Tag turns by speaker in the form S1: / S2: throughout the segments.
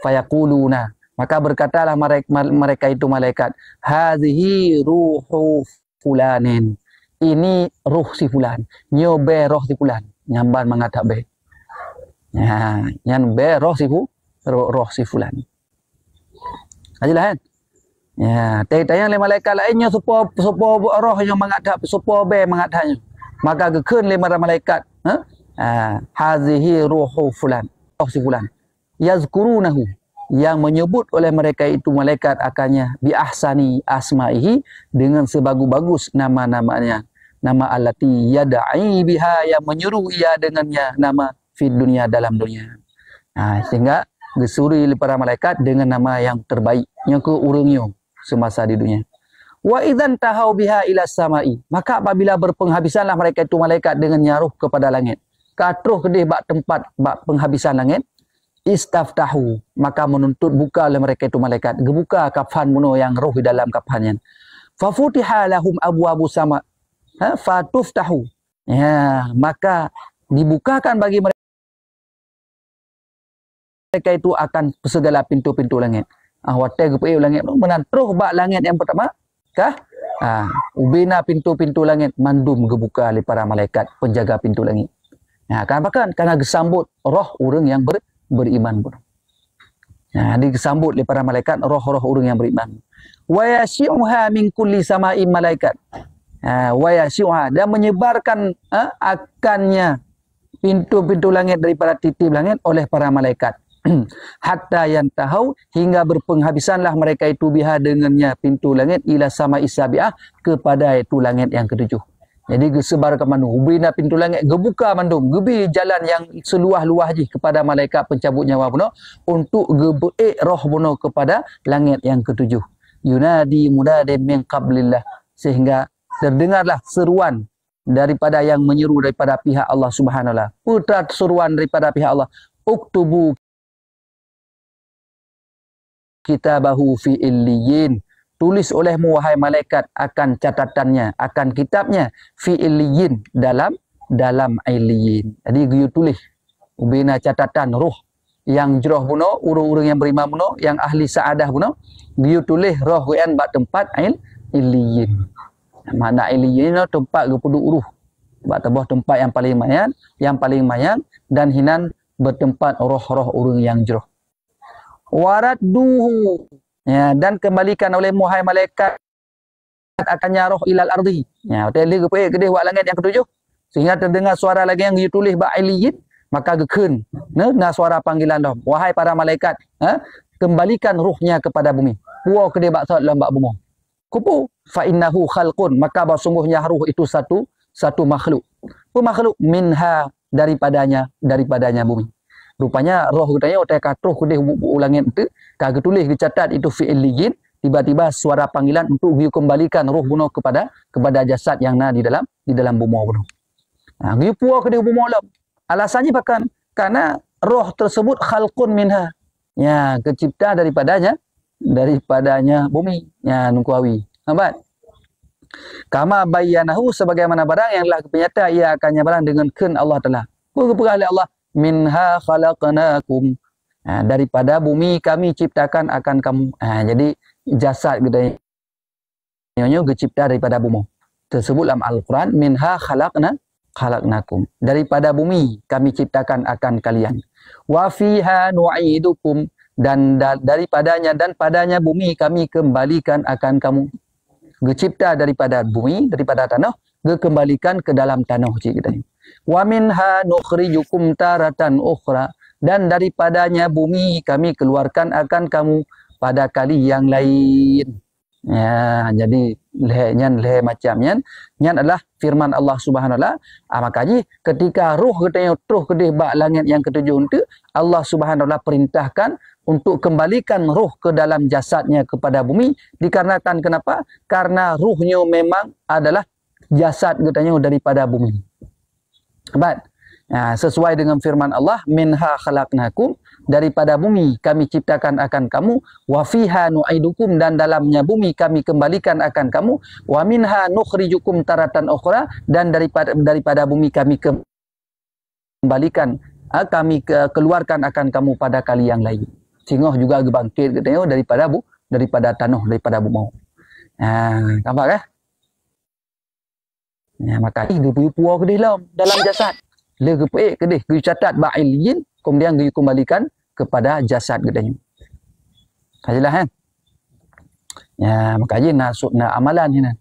S1: fayaquluna, maka berkatalah mereka itu malaikat, hadhihi ruhu fulanin, ini ruh si fulan, nyobe roh si fulan, nyamban mengatap be. Ya, yang be roh si fulan. Ajalah kan? Ya, tayang le malaikat lainnya supaya roh yang menghadap, supaya be menghadapnya. Maka gekun le malaikat, hazihi ruhu fulan, roh si fulan. Yazkurunahu, yang menyebut oleh mereka itu malaikat akannya bi ahsani asma'ihi, dengan sebagus-bagus nama-namanya, nama allati yad'i biha, yang menyuruh ia dengannya, nama fi dunia, dalam dunia. Sehingga gesuri para malaikat dengan nama yang terbaik yang ke urangnya semasa di dunia. Wa idzan tahau biha ila samai, maka apabila berpenghabisanlah mereka itu malaikat dengan nyaruh kepada langit, katruh kedih bak tempat bak penghabisan langit, istaftahu, maka menuntut buka oleh mereka itu malaikat, gebuka kafan muno yang roh di dalam kafannya. Fafutiha lahum abwabu sama, fatuftahu, ya, maka dibukakan bagi mereka itu akan segala pintu-pintu langit. Watai gepei langit menantruh bak langit yang pertama kah? Ubina pintu-pintu langit mandum gebuka oleh para malaikat penjaga pintu langit. Kenapa kan? Karena gesambut roh orang yang beriman pun. Disambut oleh para malaikat roh-roh orang yang beriman. Wa yashi'uha min kulli sama'in malaikat. Wa yashi'uha, dan menyebarkan akannya pintu-pintu langit daripada titip langit oleh para malaikat. Hatta yantahau, hingga berpenghabisanlah mereka itu biha dengannya pintu langit ila sama isabiah, kepada itu langit yang ketujuh. Jadi gesebar ke mana ubina pintu langit, gebuka mandum, gebi jalan yang seluah-luah je kepada malaikat pencabut nyawa bunuh untuk gebeik roh bunuh kepada langit yang ketujuh. Yunadi munadin min qablillah, sehingga terdengarlah seruan daripada yang menyeru daripada pihak Allah Subhanahu wa taala. Putra seruan daripada pihak Allah, uktubu kitabahu fi illiyin, tulis olehmu wahai malaikat akan catatannya, akan kitabnya fi illiyin, dalam illiyin. Jadi you tulis ubina catatan roh yang jroh buno, urung-urung yang beriman buno, yang ahli saadah buno, you tulis roh yang bak tempat illiyin. Makna illiyin itu tempat gepuduk uruh, bak tebuh tempat yang paling mayang dan hinan bertempat roh-roh urung yang jroh. Waradduhu, ya, dan kembalikan oleh muhai malaikat akannya roh ilal ardi, ya, teli gepek kedih wak langit yang ketujuh, sehingga terdengar suara lagi yang ditulis ba'iliyin, maka gekun na suara panggilan dah, wahai para malaikat, kembalikan ruhnya kepada bumi, puau kedih bak sat lambak bumi, kupu fa innahu khalqun, maka sungguhnya ruh itu satu makhluk, makhluk minha, daripadanya bumi. Rupanya roh katanya otak katruh kedih ulangit itu kagak tulis dicatat itu fi'il liyin, tiba-tiba suara panggilan untuk kembalikan roh bunuh kepada jasad yang di dalam bumi bunuh. Giu puah kedih bumi alam. Alasannya bahkan karena roh tersebut khalqun minha, ya, kecipta daripadanya bumi, ya, nungkuawi. Nampak? Kama bayyanahu, sebagaimana barang yang telah kepenyata ia akannya barang dengan kun Allah Taala. Berperah oleh Allah, minha khalaqnakum, daripada bumi kami ciptakan akan kamu. Jadi jasad gedanya dicipta daripada bumi. Tersebut dalam Al-Quran, minha khalaqnakum, daripada bumi kami ciptakan akan kalian. Wa fiha nu'idukum, dan daripadanya dan padanya bumi kami kembalikan akan kamu. Dicipta daripada bumi, daripada tanah, dikembalikan ke dalam tanah gedanya. Wa minha nukhrijukum taratan ukhra, dan daripadanya bumi kami keluarkan akan kamu pada kali yang lain. Ya, jadi leh macamnya adalah firman Allah Subhanahu wa taala. Makanya ketika ruh katanya terus kedih bak langit yang ketujuh itu, Allah Subhanahu wa taala perintahkan untuk kembalikan ruh ke dalam jasadnya kepada bumi, dikarenakan kenapa? Karena ruhnya memang adalah jasad katanya daripada bumi. Sesuai dengan firman Allah, minha khalaqnakum, daripada bumi kami ciptakan akan kamu, wa fiha nu'idukum, dan dalamnya bumi kami kembalikan akan kamu, wa minha nukhrijukum taratan ukhra, dan daripada bumi kami kembalikan, kami keluarkan akan kamu pada kali yang lain. singoh juga bangkit katanya daripada tanah, daripada bumi. Nampak kan? Maka dia puas ke dalam jasad. Le ke peik ke dia, dia catat ba'iliyin, kemudian dia kembalikan kepada jasad katanya. Jelas kan? Maka je nak amalan ni nah.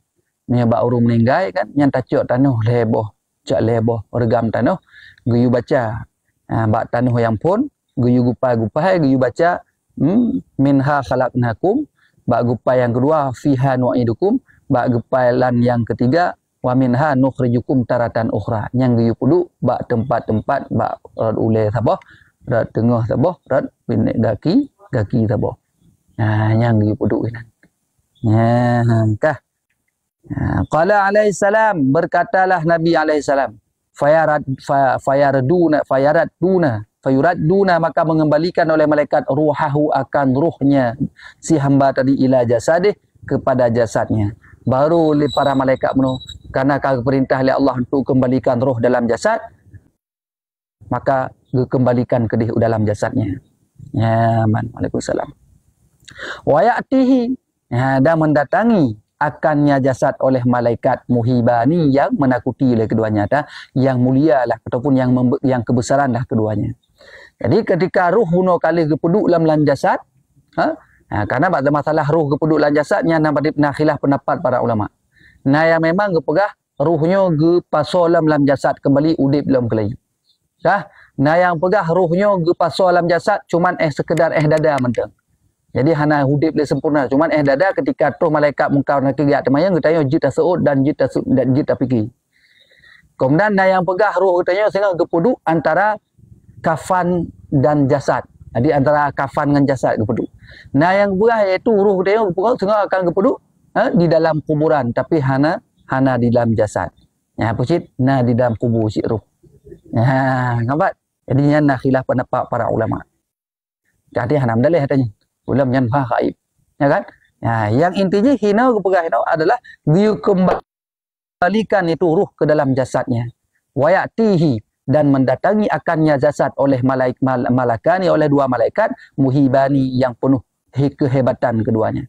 S1: Ni bak urung meninggal kan, yang tacuk tanah leboh, cak leboh regam tanah, guyu baca. Bak tanah yang pun, guyu gupai, guyu baca minha khalaqnakum, bak gupai yang kedua fiha nu'idukum, bak gupai lan yang ketiga wa minha nukhrijukum taratan ukhra. Yang guyu pudu bak tempat-tempat bak rad ulai sabah, rad tengah sabah, rad binek gaki sabah. Yang guyu pudu ni. Kah? Qala alaihi salam, berkatalah Nabi alaihi salam, fayuraduna maka mengembalikan oleh malaikat ruhahu akan ruhnya si hamba tadi ila jasadih kepada jasadnya. Baru oleh para malaikat menuh, karena kau perintah oleh Allah untuk kembalikan roh dalam jasad, maka kembalikan ke dia dalam jasadnya. Waalaikumsalam. Wa ya'tihi, dan mendatangi akannya jasad oleh malaikat muhibani yang menakuti oleh keduanya, yang mulia lah ataupun yang kebesaran lah keduanya. Jadi ketika ruh huno kali kepeduk dalam jasad, karena pada masalah ruh kepeduk dalam jasadnya nak khilaf pendapat para ulama. Yang memang kepegah ruhnya pasal dalam jasad kembali udip dalam kelai. Yang pegah ruhnya pasal dalam jasad cuman sekedar dada mentang. Jadi hana hudip le sempurna, cuman dada ketika tu malaikat mungkar nak giat temayang katanya jita seud dan jita fikir. Kemudian yang pegah ruh katanya sehingga kepeduk antara kafan dan jasad. Jadi antara kafan dengan jasad kepeduk. Yang pegah iaitu ruh katanya sehingga akan kepeduk di dalam kuburan, tapi hana di dalam jasad. Pucit di dalam kubur si ruh. Nampak? Jadi yang nak khilaf pendapat para ulama. Jadi hana dalih katanya. Ulam yang gaib, ya kan? Yang intinya hina adalah dia kembalikan itu ruh ke dalam jasadnya. Wayatihi, dan mendatangi akannya jasad oleh malakani, oleh dua malaikat muhibani yang penuh kehebatan keduanya.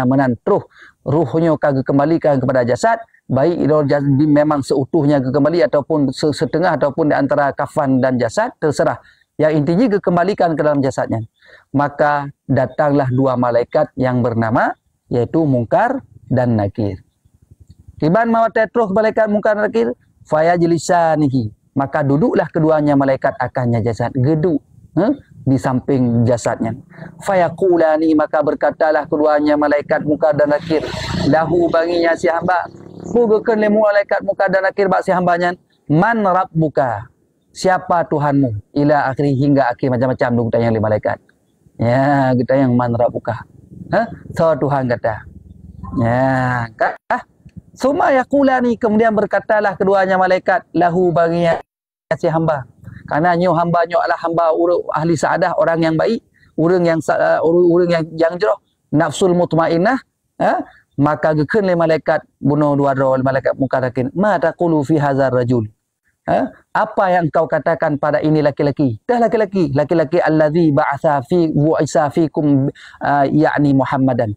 S1: Menantruh ruhnya kagak kembalikan kepada jasad, baik itu memang seutuhnya kembali ataupun setengah ataupun di antara kafan dan jasad, terserah. Yang intinya kembalikan ke dalam jasadnya. Maka datanglah dua malaikat yang bernama yaitu Munkar dan Nakir. Tiban mawata terus malaikat Munkar dan Nakir, fayajlisanihi, maka duduklah keduanya malaikat akannya jasad, geduk di samping jasadnya. Fayaqulani, maka berkatalah keduanya malaikat Munkar dan Nakir, lahu baginya si hamba, bukan le malaikat Munkar dan Nakir bak si hambanya, man rabbuka, siapa Tuhanmu, ila akhir hingga akhir macam-macam duk tanya oleh malaikat. Kita yang man rabbuka. So Tuhan kata. Suma yaqulani, kemudian berkatalah keduanya malaikat lahu baginya si hamba. Karena hamba adalah hamba ahli saadah, orang yang baik, orang yang jeroh, nafsul mutmainnah, maka gekeun le malaikat bunuh dua malaikat mukarakin, ma taqulu fi hadzal rajul. Apa yang kau katakan pada ini laki-laki? Dah laki-laki allazi ba'atha fikum yakni Muhammadan.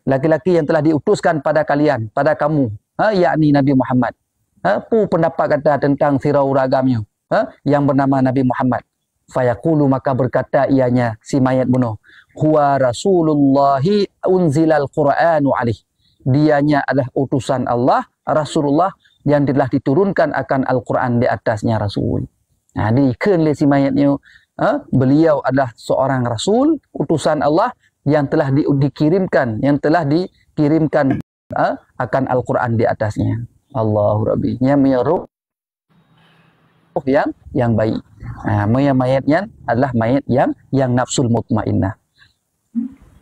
S1: Laki-laki yang telah diutuskan pada kalian, pada kamu, yakni Nabi Muhammad. Pu pendapat kata tentang sirau ragamnya, yang bernama Nabi Muhammad. Fayaqulu, maka berkata ianya si mayat bunuh, huwa rasulullahi unzilal qur'anu alaih. Dianya adalah utusan Allah, Rasulullah yang telah diturunkan akan Al-Quran di atasnya Rasul. Diikun le si mayatnya, beliau adalah seorang Rasul, utusan Allah yang telah dikirimkan akan Al-Quran di atasnya. Allahu Rabbi. Yang ruh yang baik. Mayatnya adalah mayat yang nafsul mutmainnah.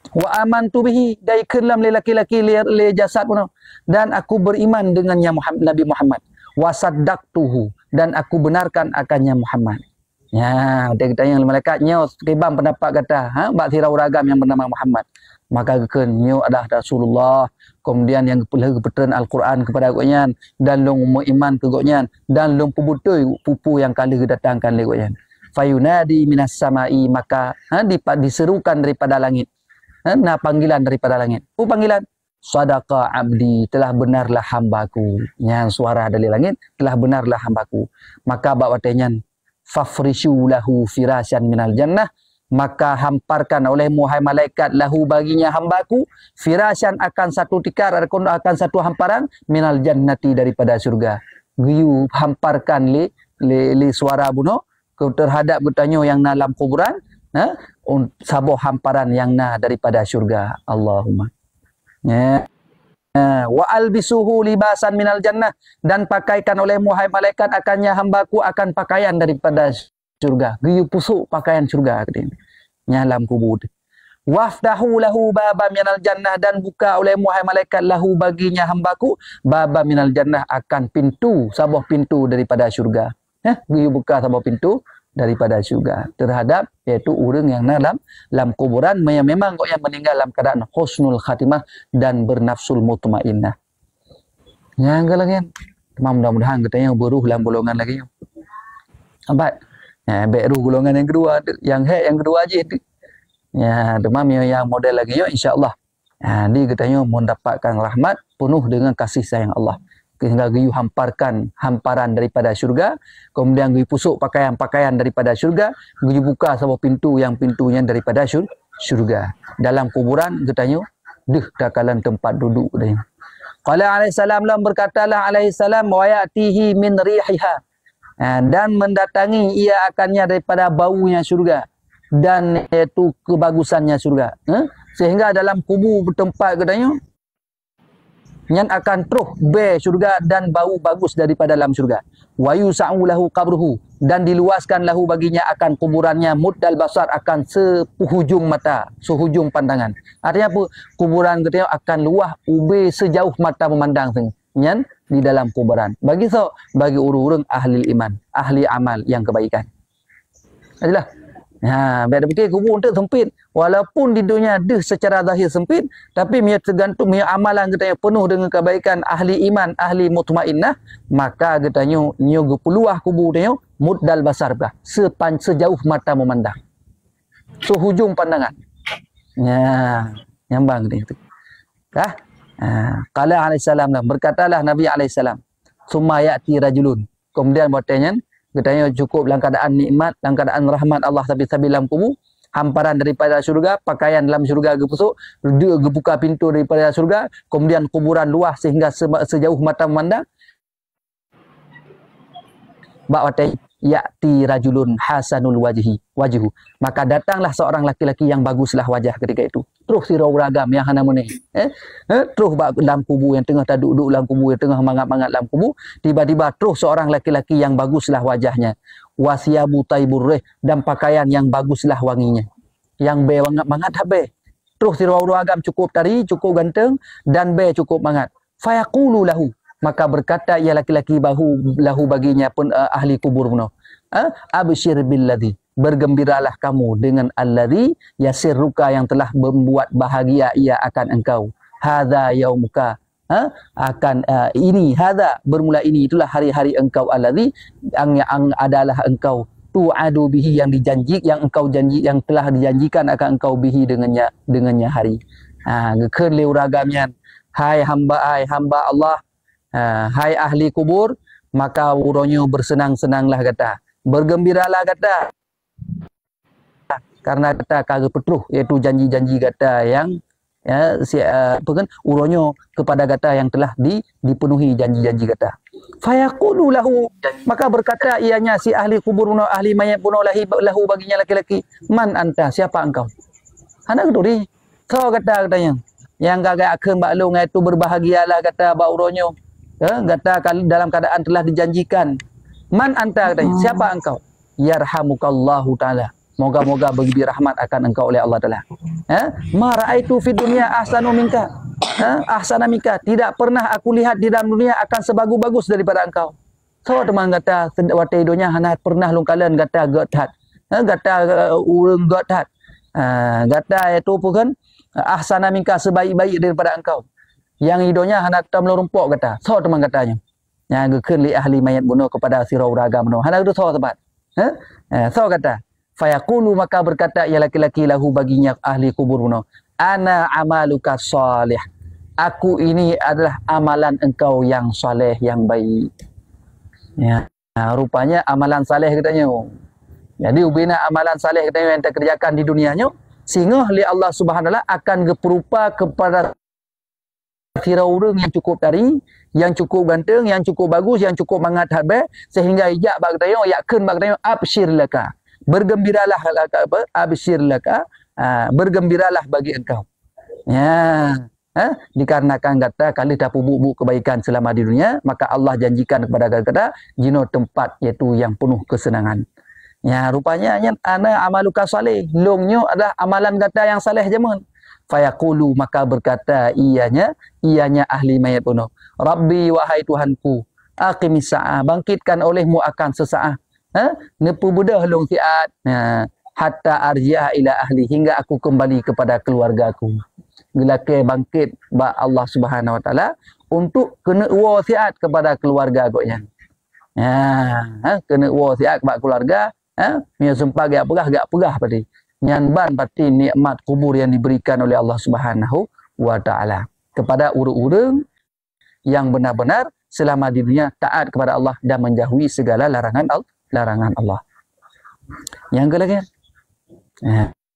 S1: Wa amantu bihi, daikeunlam le laki-laki le jasad pun, dan aku beriman dengannya Nabi Muhammad. Wa saddaqtuhu, dan aku benarkan akannya Muhammad. Dia kata yang malaikatnya kibam pendapat kata, bak sirau ragam yang bernama Muhammad. Maka kekennya adalah Rasulullah, kemudian yang kebetulan Al-Quran kepada agaknya, dan long iman ke agaknya, dan long pubutoy pupu yang kali kedatangkan le agaknya. fayunadi minas samai, maka diserukan daripada langit. Panggilan daripada langit. Panggilan, sadaqa abdi, telah benarlah hambaku. Yang suara dari langit, telah benarlah hambaku. Maka bawatannya, fafrishu lahu firasyan minal jannah, maka hamparkan oleh muhai malaikat lahu baginya hambaku firasyan akan satu tikar, akan satu hamparan minal jannati daripada surga. Giyu hamparkan li suara bunuh terhadap bertanya yang dalam kuburan, sabuh hamparan yang daripada surga. Allahumma. Wa albisuhu libasan minal jannah, dan pakaikan oleh muhai malaikat akannya hambaku akan pakaian daripada surga. Giyu pusuk pakaian surga katanya. Dalam kubur. Wafdahu lahu baba minal jannah, dan buka oleh muhai malaikat lahu baginya hambaku baba minal jannah, akan pintu, sabuh pintu daripada surga. Giyu buka sabuh pintu daripada surga terhadap iaitu orang yang dalam kuburan yang memang yang meninggal dalam keadaan husnul khatimah dan bernafsul mutmainnah. Yang lagi mudah-mudahan katanya beruh dalam golongan lagi. Ambat. Baik ruh golongan yang kedua, yang kedua aja. Ya, demam yang model lagi insya-Allah. Dia katanya mendapatkan rahmat penuh dengan kasih sayang Allah. Sehingga giyu hamparkan hamparan daripada syurga, kemudian giyu pusuk pakaian-pakaian daripada syurga, giyu buka sebuah pintu yang pintunya daripada syurga. Dalam kuburan katanya, dakalan tempat duduk dia. Qala alaihi salam, berkatalah alaihi salam, wa ya'tihi min rihiha, dan mendatangi ia akannya daripada baunya syurga dan iaitu kebagusannya syurga. Sehingga dalam kubur bertempat katanya yang akan terus syurga dan bau bagus daripada dalam syurga. Wa yusa'u lahu qabruhu, dan diluaskan lahu baginya akan kuburannya muddal basar, akan sehujung mata, sehujung pandangan. Artinya apa? Kuburan katanya akan luah sejauh mata memandang yang di dalam kuburan. Bagi orang-orang ahli iman, ahli amal yang kebaikan. Adalah. Biar fikir kubur untuk sempit. Walaupun di dunia secara zahir sempit, tapi ia tergantung ia amalan katanya penuh dengan kebaikan, ahli iman, ahli mutmainnah, maka katanya nyo peluah kubur dia muddal basar bah, sejauh mata memandang. Sehujung pandangan. Nyambang dia itu. Qala alaihi salam, berkatalah Nabi alaihi salam, summa ya'ti rajulun, kemudian bertanya katanya cukup dalam keadaan nikmat, dalam keadaan rahmat Allah sabi-sabi dalam kubur, hamparan daripada syurga, pakaian dalam syurga gepusuk, dia gebuka pintu daripada syurga, kemudian kuburan luas sehingga sejauh mata memandang. Ba'watai ya'ti rajulun hasanul wajhu, maka datanglah seorang laki-laki yang baguslah wajah ketika itu. Terus sirau ragam yang hana meneh. Terus dalam kubur yang tengah duduk dalam kubur, yang tengah mangat-mangat dalam kubur, tiba-tiba terus seorang laki-laki yang baguslah wajahnya. Wasiyabu taiburrih, dan pakaian yang baguslah wanginya. Yang be mangat habe. Terus sirau ragam cukup tari, cukup ganteng, dan be cukup mangat. Fayaqulu lahu, maka berkata ia laki-laki lahu baginya pun ahli kubur puno. Absyir billadhi, bergembiralah kamu dengan alladhi yasirruka, yang telah membuat bahagia ia akan engkau. Hadza yaumuka, akan ini, hadza bermula ini, itulah hari-hari engkau, alladhi yang adalah engkau tu'adu bihi, yang dijanji, yang engkau janji, yang telah dijanjikan akan engkau bihi dengannya hari. Gekeun leu ragamnya, hai hamba Allah, hai ahli kubur, maka uronyo bersenang-senanglah kata, bergembiralah kata, karena kata kagak petruh, iaitu janji-janji kata yang uronyo kepada kata yang telah dipenuhi janji-janji kata. Fayaqulu lahu, maka berkata ianya si ahli kubur puno, ahli mayat puno, lahu baginya laki-laki, man anta, siapa engkau? Anak keduri, so katanya, yang kagak akan baklung itu berbahagialah kata bauronyo. Kata dalam keadaan telah dijanjikan. Man anta, katanya, siapa engkau? Yarhamukallahu ta'ala, moga-moga bagi rahmat akan engkau oleh Allah Ta'ala. Ma ra'aitu fid dunya ahsanu minka, ahsana minka, tidak pernah aku lihat di dalam dunia akan sebagus-bagus daripada engkau. So teman kata watai dunia hana pernah lungkalan kata gothat, kata urang gothat, kata itu bukan ahsana minka, sebaik-baik daripada engkau. Yang hidonya hendak kita melurumpok kata. So teman katanya. Yang gekeun li ahli mayat bunuh kepada sirau ragam bunuh. Hendak itu so tepat. So kata, fayaqulu maka berkata ia laki-laki lahu baginya ahli kubur bunuh, ana amaluka salih. Aku ini adalah amalan engkau yang soleh, yang baik. Ya, rupanya amalan saleh katanya. Jadi ubina amalan saleh katanya yang terkerjakan di dunianya, sehingga li Allah Subhanahu wa taala akan berupa kepada orang yang cukup tari, yang cukup ganteng, yang cukup bagus, yang cukup mangat habis, sehingga ijak bak katanya yakin bak katanya absyir laka. Bergembiralah apa? Absyir laka. Bergembiralah bagi engkau. Ya. Dikarenakan kata kalau dah bubuk kebaikan selama di dunia, maka Allah janjikan kepada kata jino tempat iaitu yang penuh kesenangan. Ya, rupanya ana amaluka salih. Longnya adalah amalan kata yang saleh jamun. Fayaqulu maka berkata ianya ahli mayat penuh. Rabbi wahai Tuhanku, aqimis sa'ah, bangkitkan olehmu akan sesaat. Nepu budah long siat. Hatta arji'ah ila ahli, hingga aku kembali kepada keluargaku. Gelake bangkit ba Allah Subhanahu wa taala untuk kena wasiat kepada keluarga agaknya. Kena wasiat kepada keluarga, punya sumpah gak pegah padi. Nyan ban pati nikmat kubur yang diberikan oleh Allah Subhanahu wa taala kepada orang-orang yang benar-benar selama di dunia taat kepada Allah dan menjauhi segala larangan Allah. Yang kelagi,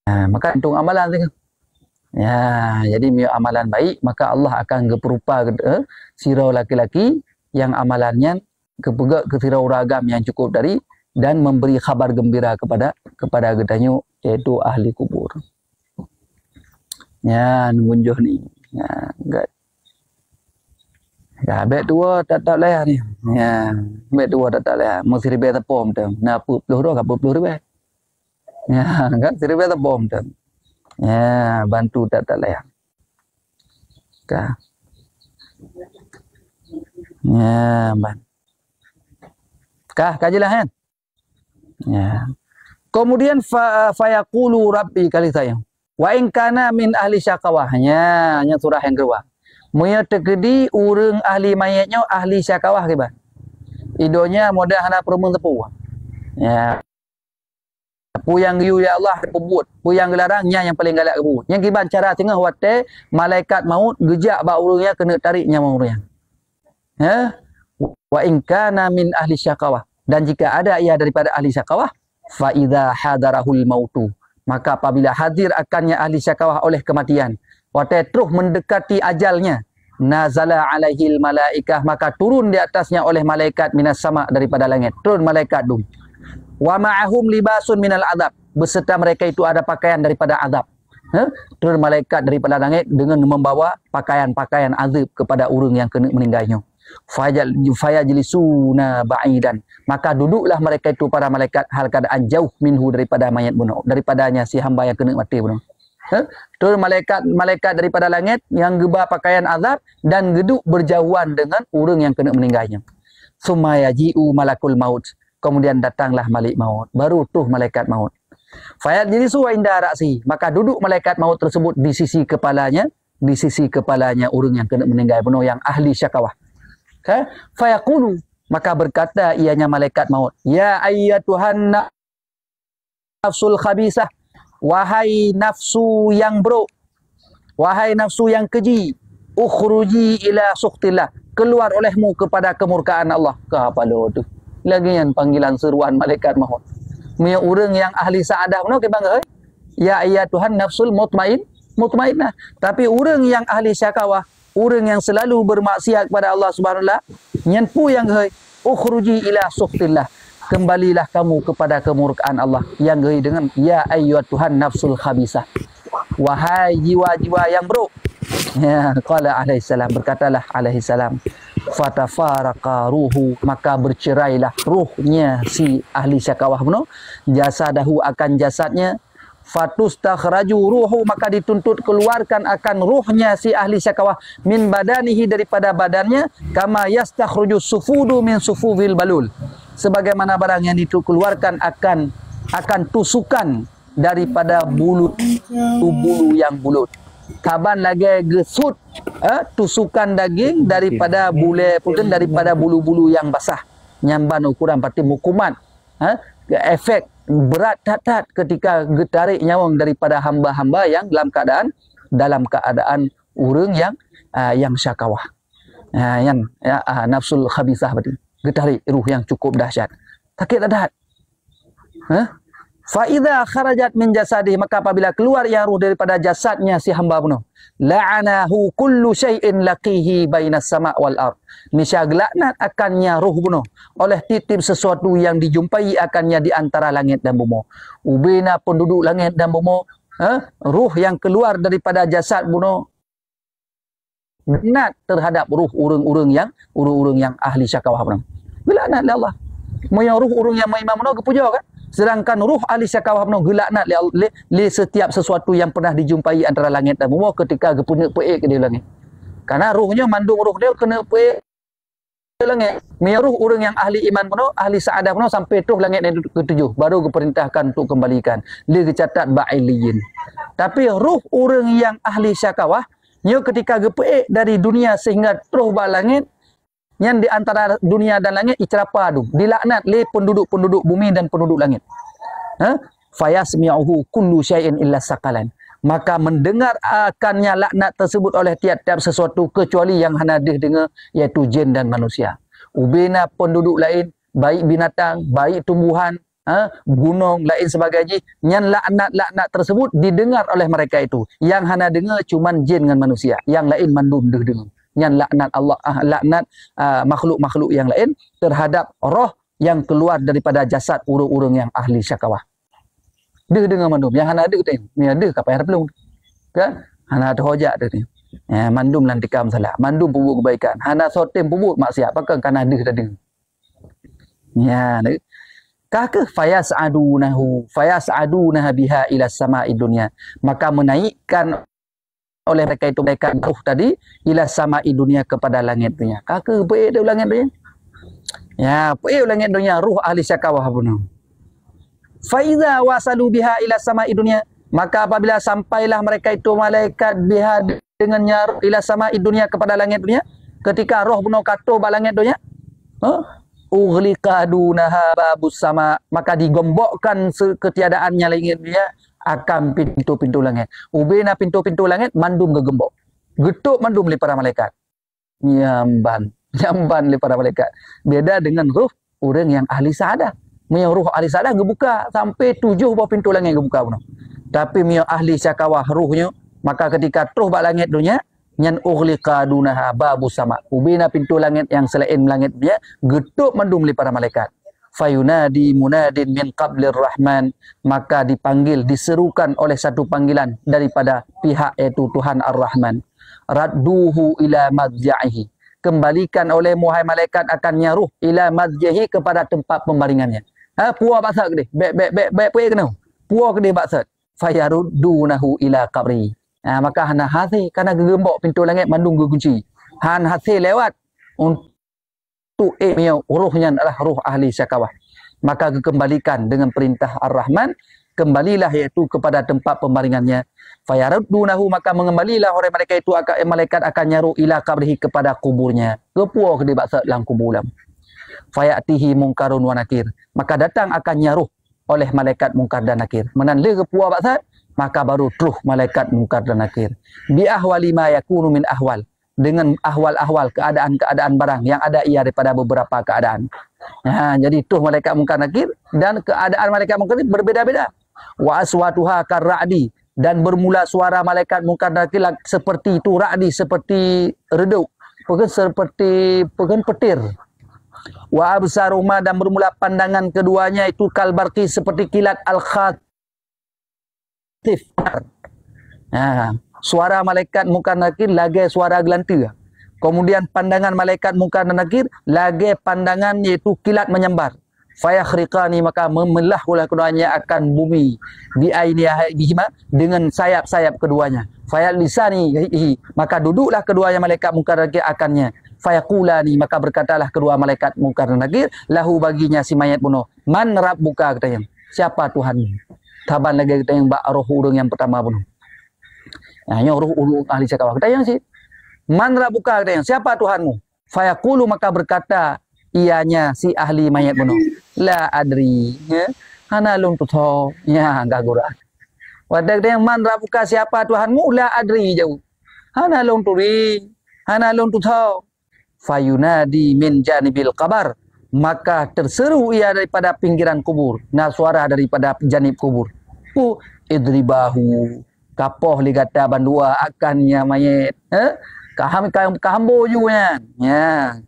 S1: maka untung amalan tu. Ya, jadi amalan baik maka Allah akan berupa sirau laki-laki yang amalannya kepegak ke sirau ragam yang cukup dari dan memberi khabar gembira kepada gedanya iaitu ahli kubur. Ya, nunjuh ni. Ya, enggak. Ya, bet tua tak leh ni. Ya, bet tua tak leh. Mesti ribe tepom tu. Na 40 dah 40 ribe. Ya, kan ribe tepom tu. Ya, bantu tak leh. Ka. Ya, ban. Kajilah kan? Ya. Kemudian fayaqulu rabbi kali saya. Wa in kana min ahli syaqawahnya, hanya surah yang kedua. Muya tekedi urang ahli mayatnya ahli syaqawah ke ba. Idonya modah hana permun tepu. Ya. Pu yang yu ya Allah pebut, pu yang gelarangnya yang paling galak kebu. Yang kiban cara tengah wate malaikat maut gejak ba urangnya kena tariknya maurnya. Ya. Wa in kana min ahli syaqawah. Dan jika ada ia daripada ahli syaqawah, fa idza hadarahul mautu, maka apabila hadir akannya ahli syaqawah oleh kematian, wa terus mendekati ajalnya, nazala alaihil malaikah, maka turun di atasnya oleh malaikat minas sama daripada langit, turun malaikat dung. Wa ma'ahum libasun minal adab, beserta mereka itu ada pakaian daripada azab. Turun malaikat daripada langit dengan membawa pakaian-pakaian azab kepada orang yang kena meninggalnya. Fayajlisuna ba'idan, maka duduklah mereka itu para malaikat hal keadaan jauh minhu daripada mayat bunuh, daripadanya si hamba yang kena mati bunuh. Turun malaikat daripada langit yang gebah pakaian azab dan geduk berjauhan dengan orang yang kena meninggalnya. Summa yaji'u malakul maut, kemudian datanglah malik maut, baru tuh malaikat maut. Fayajlisu inda ra'si, maka duduk malaikat maut tersebut di sisi kepalanya orang yang kena meninggal bunuh yang ahli syaqawah. Fayaqulu, maka berkata ianya malaikat maut, ya ayyatuhan nafsul khabisah, wahai nafsu yang buruk, wahai nafsu yang keji, ukhruji ila sukhtillah, keluar olehmu kepada kemurkaan Allah. Apa lo tu lagi yang panggilan seruan malaikat maut. Punya orang yang ahli saadah no ke bangga, ya ayyatuhan nafsul mutmainnah. Tapi orang yang ahli syaqawah, orang yang selalu bermaksiat kepada Allah Subhanahu wa taala, nyanpu yang ukhruji ila sukhtillah, kembalilah kamu kepada kemurkaan Allah, yang dengan ya ayyatuhan nafsul khabisah, wahai jiwa-jiwa yang buruk. Ya, qala alaihi salam, berkatalah alaihi salam, fatafaraqa ruhu, maka bercerailah ruhnya si ahli syaqawah bunuh, jasadahu akan jasadnya, fatustakhraju ruhu, maka dituntut keluarkan akan ruhnya si ahli syaqawah min badanihi daripada badannya, kama yastakhruju sufudu min sufufil balul, sebagaimana barang yang dikeluarkan akan tusukan daripada bulu yang bulut. Kaban lagi gesut tusukan daging daripada bulu-bulu yang basah. Nyamban ukuran pati mukumat. efek berat tat ketika tarik nyawa daripada hamba-hamba yang dalam keadaan urang yang syakawah. Yang nafsul khabisah berarti. Getarik ruh yang cukup dahsyat. Sakit dahat. Fa idza kharajat min jasadih, maka apabila keluar yang ruh daripada jasadnya si hamba bunuh, la'anahu kullu syai'in laqihi bainas sama' wal ard. Niscaya laknat akannya ruh bunuh oleh titip sesuatu yang dijumpai akannya di antara langit dan bumi. Ubina penduduk langit dan bumi, ruh yang keluar daripada jasad bunuh laknat terhadap ruh urang-urang yang ahli syakawah bunuh. Laknat oleh Allah. Moyo ruh urang yang imam bunuh kepuja kan? Sedangkan ruh ahli syakawah penuh gelaknat li setiap sesuatu yang pernah dijumpai antara langit dan bumi ketika gepuna peik ke di langit. Karena ruhnya mandung ruh dia kena peik ke langit. Mia ruh orang yang ahli iman penuh, ahli saadah penuh sampai tuh langit yang ketujuh baru diperintahkan untuk kembalikan. Dia dicatat ba'iliyin. Tapi ruh orang yang ahli syakawah nya ketika gepeik dari dunia sehingga terus ba langit yang di antara dunia dan langit icerapa adu dilaknat le penduduk-penduduk bumi dan penduduk langit. Fayasmi'uhu kullu syai'in illa saqalan. Maka mendengar akannya laknat tersebut oleh tiap-tiap sesuatu kecuali yang hanadah dengar, iaitu jin dan manusia. Ubina penduduk lain, baik binatang, baik tumbuhan, gunung lain sebagainya, yang laknat tersebut didengar oleh mereka itu. Yang hana dengar cuman jin dengan manusia, yang lain mandum deh dengar. Yang laknat Allah, laknat makhluk-makhluk yang lain terhadap roh yang keluar daripada jasad urang-urang yang ahli syakawah. Dia dengar mandum. Yang hana ada kita ni ada kapai belum. Kan? Hana ada hojak dia ni. Mandum lantikam salah. Mandum pubuk kebaikan. Hana sotem pubuk maksiat. Pakai kan ada dah dengar. Ya, ni. Kaka fayas'adunaha biha ila sama'i dunya. Maka menaikkan oleh mereka itu mereka ruh tadi ila sama'i dunia kepada langit dunia. Kaka baik dia langit dunia. Ya, baik langit dunia ruh ahli syakawah bunuh. Fa iza wasalu biha ila sama'i dunia, maka apabila sampailah mereka itu malaikat biha dengannya ila sama'i dunia kepada langit dunia, ketika roh bunuh kata ba langit dunia, ughliqa dunaha babus sama, maka digembokkan ketiadaannya langit dunia akan pintu-pintu langit. Ubina pintu-pintu langit mandum gegembok. Getuk mandum li para malaikat. Nyamban li para malaikat. Beda dengan ruh orang yang ahli saadah. Mia ruh ahli saadah gebuka sampai 7 buah pintu langit gebuka pun. Tapi mia ahli syakawah ruhnya, maka ketika terus bak langit dunia, nyan ughliqa dunaha babus sama. Ubina pintu langit yang selain langit dia getuk mandum li para malaikat. Fayunadi munadin min qablir rahman, maka dipanggil, diserukan oleh satu panggilan daripada pihak iaitu Tuhan Ar-Rahman. Radduhu ila madja'ihi, kembalikan oleh muhai malaikat akan nyaruh ila madja'ihi kepada tempat pembaringannya. Puah baksa ke dia, baik kena puah ke dia baksa. Fayaruddunahu ila qabri. Maka hana hasil karena gegembok pintu langit mandung gegunci. Han hasil lewat untuk ruhnya adalah ruh ahli syakawah. Maka dikembalikan dengan perintah Ar-Rahman, kembalilah iaitu kepada tempat pembaringannya. Fayaruddunahu, maka mengembalilah orang mereka itu malaikat akan nyaruh ila qabrihi kepada kuburnya. Kepuah ke dia baksa dalam kubur lam. Fayatihi mungkarun wa nakir, maka datang akan nyaruh oleh malaikat mungkar dan nakir. Menanle kepuah baksa, maka baru truh malaikat mungkar dan nakir. Bi ahwali ma yakunu min ahwal, dengan ahwal-ahwal keadaan-keadaan barang yang ada ia daripada beberapa keadaan. Jadi tuh malaikat mungkar nakir dan keadaan malaikat mungkar nakir berbeda-beda. Wa aswatuha karra'di, dan bermula suara malaikat mungkar nakir seperti itu ra'di, seperti reduk, seperti petir. Wa absaruma, dan bermula pandangan keduanya itu kalbarqi, seperti kilat al-khatif. Suara malaikat mungkar nakir lagi suara gelanta. Kemudian pandangan malaikat mungkar dan nakir lagi pandangan iaitu kilat menyambar. Fayakhriqani, maka memelah oleh keduanya akan bumi biainihima, dengan sayap-sayap keduanya. Fayalisani, maka duduklah keduanya malaikat mungkar dan nakir akannya. Fayaqulani, maka berkatalah kedua malaikat mungkar dan nakir lahu, baginya si mayat bunuh, man rabbuka, katanya, siapa Tuhanmu? Taban lagi kita yang bak roh urang yang pertama bunuh. Yang ruh ahli syakawah kita yang si man rabbuka, kita yang siapa Tuhanmu? Fayaqulu, maka berkata ianya si ahli mayat bunuh, la adri ya hana lung tu tho ya gagura wadak dia man rabuka siapa Tuhanmu la adri jauh hana lung turi hana lung tu tho fayunadi min janibil qabar maka terseru ia daripada pinggiran kubur nah suara daripada janib kubur idribahu kapoh ligata bandua akannya mayat kahambo juga ya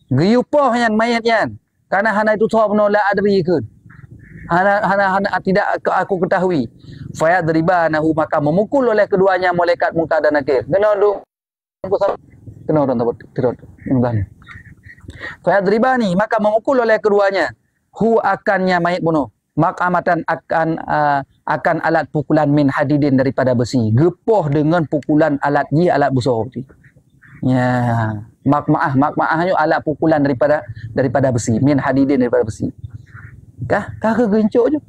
S1: giyupoh yan mayat yan karena hana itu tho la adri keun hana tidak aku ketahui fayadribanahu maka memukul oleh keduanya malaikat Munkar dan Nakir kena dong kena orang tirot mudah fayadribani maka memukul oleh keduanya akannya mayat bunuh makamatan akan alat pukulan min hadidin daripada besi gepoh dengan pukulan alat alat besar ya makmaahnya alat pukulan daripada besi min hadidin daripada besi kah kegencok je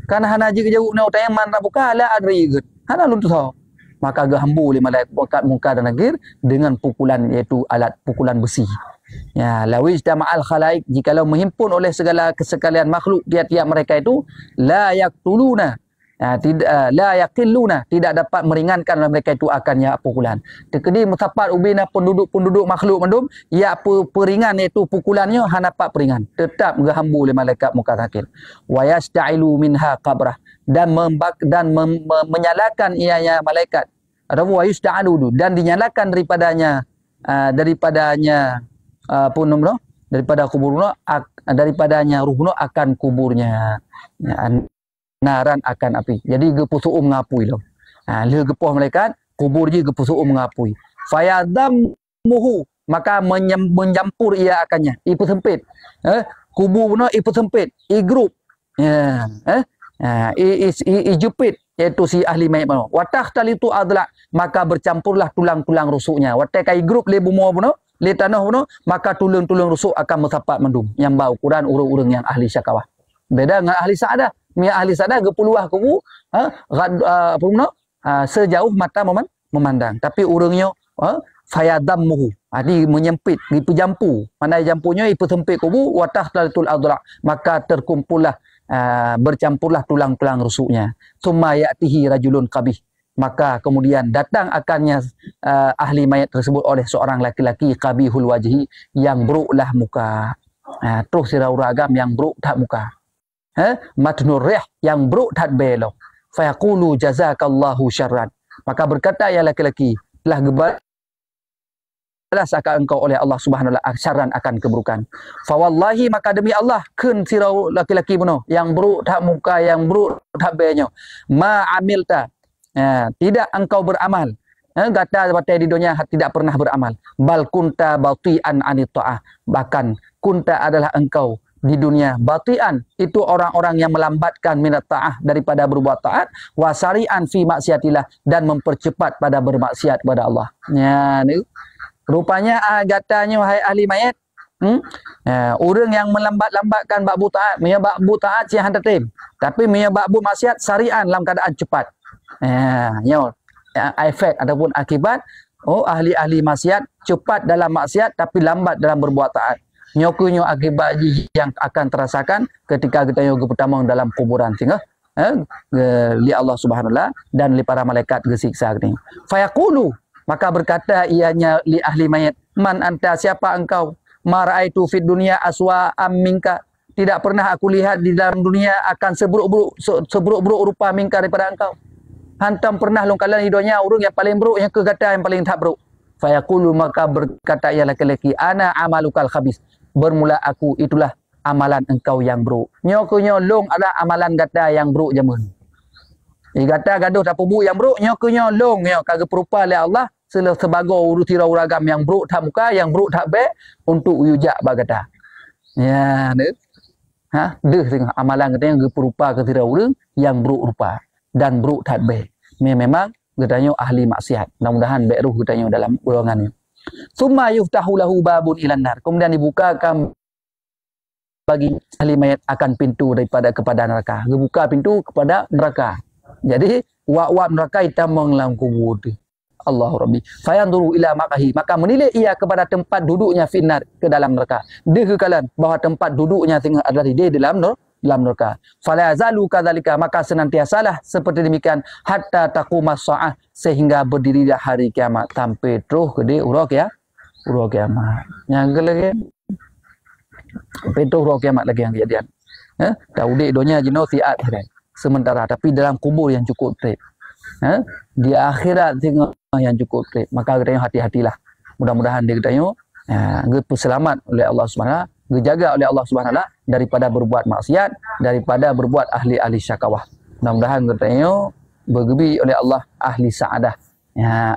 S1: karena hana je jauh na utang man buka la adri gut hana lun tu maka gahambu oleh malaikat Munkar dan Nakir dengan pukulan iaitu alat pukulan besi ya lawis jama'al khalaik jikalau menghimpun oleh segala kesekalian makhluk tiap-tiap mereka itu la yaqtuluna la yaqilluna tidak dapat meringankan oleh mereka itu akannya pukulan tekedi mutapat ubina penduduk makhluk mandum ya peringan iaitu pukulannya hana dapat peringan tetap gahambu oleh malaikat Munkar dan Nakir wa yasta'ilu minha qabrah dan menyalakan ianya malaikat atau wa yasta'alu dan dinyalakan daripadanya daripada kuburnya daripadanya ruhnya akan kuburnya naran akan api jadi gepusuum ngapui lo le gepoh malaikat kubur je gepusuum ngapui fayadammuhu maka menyampur ia akannya ipu sempit kuburnya ipu sempit grup jepit iaitu si ahli mayat mano watah talitu adla maka bercampurlah tulang-tulang rusuknya watai kai grup le bumo mano le tanah mano maka tulang-tulang rusuk akan metapat mendum yang bau ukuran urang-urang yang ahli syakawah beda dengan ahli sa'adah ahli sa'adah gepuluah kubu sejauh mata memandang tapi urangnya fayadammuhu di menyempit ipu jampu mana jampunya ipu sempit kubu watah talitul adla maka terkumpullah bercampurlah tulang-tulang rusuknya summa ya'tihi rajulun qabih maka kemudian datang akannya ahli mayat tersebut oleh seorang laki-laki qabihul wajhi yang buruklah muka terus sirau ragam yang buruk tak muka matnur rih yang buruk tak belok fayaqulu jazakallahu syarran maka berkata ya laki-laki telah balas akan engkau oleh Allah Subhanahu wa taala syarran akan keburukan fa wallahi maka demi Allah keun sirau laki-laki bunuh yang buruk tak muka yang buruk tak belok ma amilta tidak engkau beramal kata batai di dunia tidak pernah beramal bal kunta batian anit ta'ah bahkan kunta adalah engkau di dunia batian itu orang-orang yang melambatkan minat ta'ah daripada berbuat taat wasarian fi maksiatillah dan mempercepat pada bermaksiat kepada Allah ya ni rupanya katanya wahai ahli mayat orang yang melambat-lambatkan bab taat punya bab taat siang tertim tapi punya bab maksiat sarian dalam keadaan cepat efek ataupun akibat ahli-ahli maksiat cepat dalam maksiat tapi lambat dalam berbuat taat nyokunyo akibat yang akan terasakan ketika kita yoga pertama dalam kuburan sehingga li Allah Subhanahu wa taala dan li para malaikat gesiksa ni fayaqulu maka berkata ianya li ahli mayat man anta siapa engkau maraitu fid dunya aswa minka tidak pernah aku lihat di dalam dunia akan seburuk-buruk rupa minka daripada engkau hantam pernah longkalan hidupnya orang yang paling buruk yang kegata yang paling tak buruk fayaqulu maka berkata ia laki-laki ana amalukal khabis bermula aku itulah amalan engkau yang buruk nyokunyo long ada amalan gata yang buruk jamun gata gaduh tak buruk yang buruk nyokunyo long kagak perupa oleh Allah sebagai urutira uragam yang buruk tak muka yang buruk tak baik untuk yujak bagata ya deh tengok amalan kata yang berupa ketira urang yang buruk rupa dan buruk tak baik memang katanya ahli maksiat mudah-mudahan baik ruh katanya dalam golongannya summa yuftahu lahu babun ilan nar kemudian dibukakan bagi ahli mayat akan pintu daripada kepada neraka dibuka pintu kepada neraka jadi wak-wak neraka hitam menglam kubur tu Allahu Rabbi. Fayanduru ila maqahi, maka menilai ia kepada tempat duduknya finnar, ke dalam neraka. Dia kekalan bahawa tempat duduknya adalah di dalam neraka. Fala yazalu kadzalika, maka senantiasalah seperti demikian hatta taqumas saah, sehingga berdirilah hari kiamat, sampai terus ke dia urang kiamat. Yang lagi petuh roh kiamat lagi yang kejadian. Daudik dunia jenuh siat sementara, tapi dalam kubur yang cukup trip. Di akhirat tengok yang cukup trip. Maka kita hati-hatilah. Mudah-mudahan dia kita selamat oleh Allah Subhanahu, dijaga oleh Allah Subhanahu daripada berbuat maksiat, daripada berbuat ahli-ahli syakawah. Mudah-mudahan kita bergebi oleh Allah ahli saadah,